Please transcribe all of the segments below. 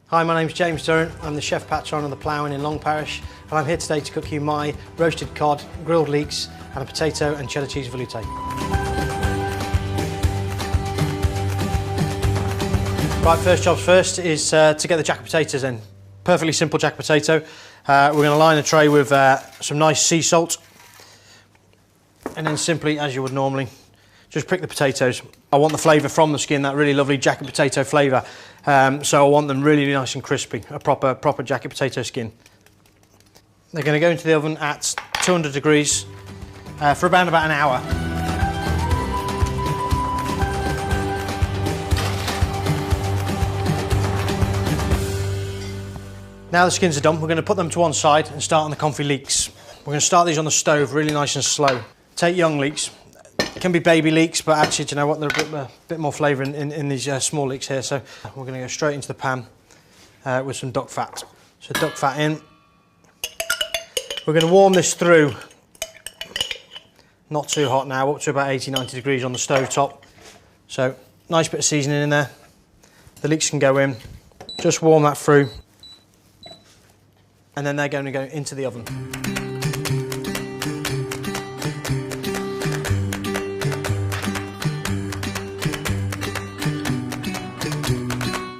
Hi, my name's James Durrant. I'm the chef patron of the Plough Inn in Long Parish, and I'm here today to cook you my roasted cod, grilled leeks, and a potato and cheddar cheese velouté. Right, first jobs first is to get the jacket potatoes in. Perfectly simple jacket potato. We're going to line a tray with some nice sea salt, and then simply, as you would normally, just prick the potatoes. I want the flavour from the skin, that really lovely jacket potato flavour. So I want them really nice and crispy, a proper jacket potato skin. They're going to go into the oven at 200 degrees for about an hour. Now the skins are done, we're going to put them to one side and start on the confit leeks. We're going to start these on the stove really nice and slow. Take young leeks. It can be baby leeks, but actually, do you know what, they're a bit more flavour in these small leeks here, so we're going to go straight into the pan with some duck fat. So duck fat in. We're going to warm this through, not too hot now, up to about 80-90 degrees on the stove top. So nice bit of seasoning in there. The leeks can go in, just warm that through, and then they're going to go into the oven.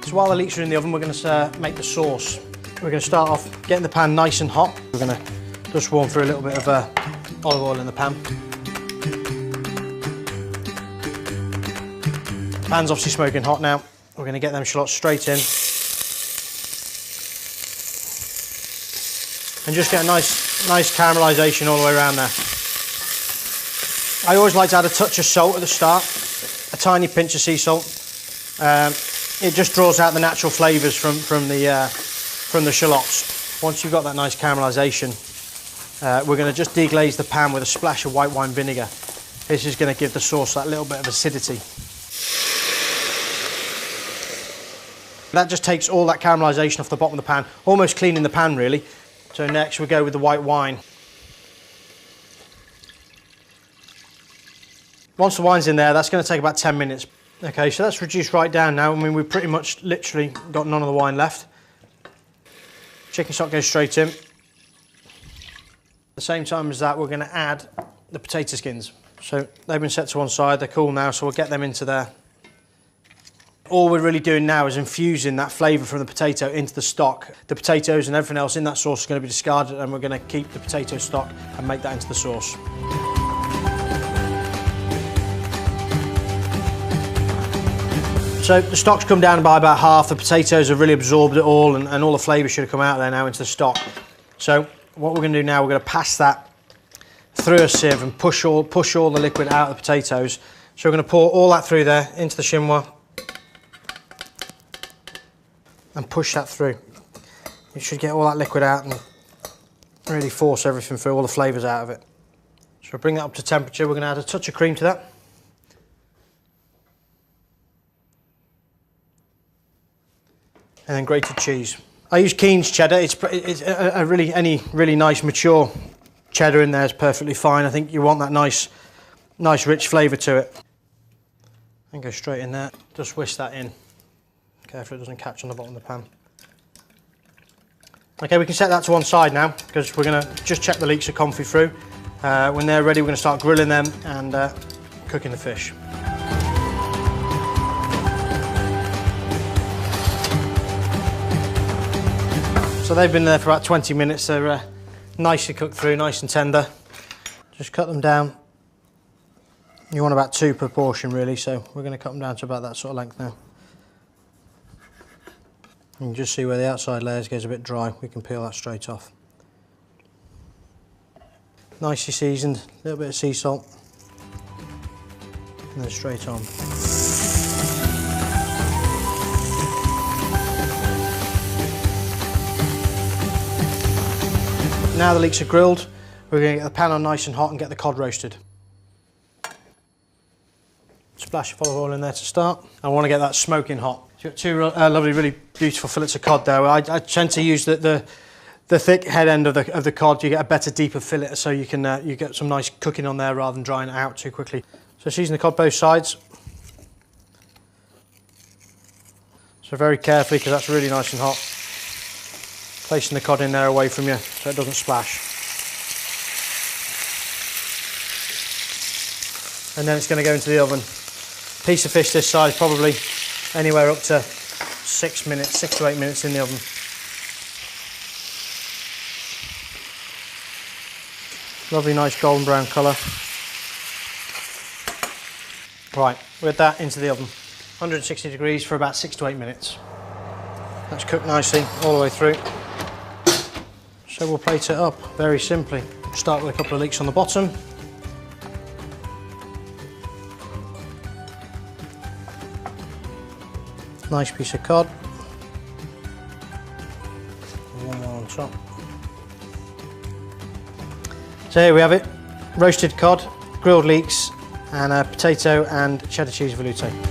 So while the leeks are in the oven, we're going to make the sauce. We're going to start off getting the pan nice and hot. We're going to just warm through a little bit of olive oil in the pan. The pan's obviously smoking hot now. We're going to get them shallots straight in. And just get a nice caramelisation all the way around there. I always like to add a touch of salt at the start, a tiny pinch of sea salt. It just draws out the natural flavours from the shallots. Once you've got that nice caramelisation, we're going to just deglaze the pan with a splash of white wine vinegar. This is going to give the sauce that little bit of acidity. That just takes all that caramelisation off the bottom of the pan, almost cleaning the pan really. So next we go with the white wine. Once the wine's in there, that's going to take about 10 minutes. Okay, so that's reduced right down now. I mean, we've pretty much literally got none of the wine left. Chicken stock goes straight in. At the same time as that, we're going to add the potato skins. So they've been set to one side, they're cool now, so we'll get them into there. All we're really doing now is infusing that flavour from the potato into the stock. The potatoes and everything else in that sauce is going to be discarded, and we're going to keep the potato stock and make that into the sauce. So the stock's come down by about half. The potatoes have really absorbed it all, and all the flavour should have come out there now into the stock. So what we're going to do now, we're going to pass that through a sieve and push all the liquid out of the potatoes. So we're going to pour all that through there into the chinois and push that through. You should get all that liquid out and really force everything through, all the flavours out of it. So we'll bring that up to temperature. We're going to add a touch of cream to that. And then grated cheese. I use Keen's cheddar. It's any really nice mature cheddar in there is perfectly fine. I think you want that nice rich flavour to it. And go straight in there. Just whisk that in. Careful it doesn't catch on the bottom of the pan. Okay, we can set that to one side now because we're going to just check the leeks are comfy through. When they're ready, we're going to start grilling them and cooking the fish. So they've been there for about 20 minutes. They're nicely cooked through, nice and tender. Just cut them down. You want about 2 per portion really, so we're going to cut them down to about that sort of length now. You can just see where the outside layers goes a bit dry. We can peel that straight off. Nicely seasoned, a little bit of sea salt, and then straight on. Now the leeks are grilled, we're going to get the pan on nice and hot and get the cod roasted. Splash of olive oil in there to start. I want to get that smoking hot. So you've got 2 lovely, really beautiful fillets of cod there. I tend to use the thick head end of the cod. You get a better, deeper fillet, so you can you get some nice cooking on there rather than drying it out too quickly. So season the cod both sides. So very carefully, because that's really nice and hot. Placing the cod in there away from you so it doesn't splash. And then it's going to go into the oven. Piece of fish this size, probably anywhere up to 6 to 8 minutes in the oven. Lovely, nice golden brown colour. Right, with that into the oven. 160 degrees for about 6 to 8 minutes. That's cooked nicely all the way through. So we'll plate it up very simply. Start with a couple of leeks on the bottom. Nice piece of cod. One more on top. So here we have it. Roasted cod, grilled leeks, and a potato and cheddar cheese velouté.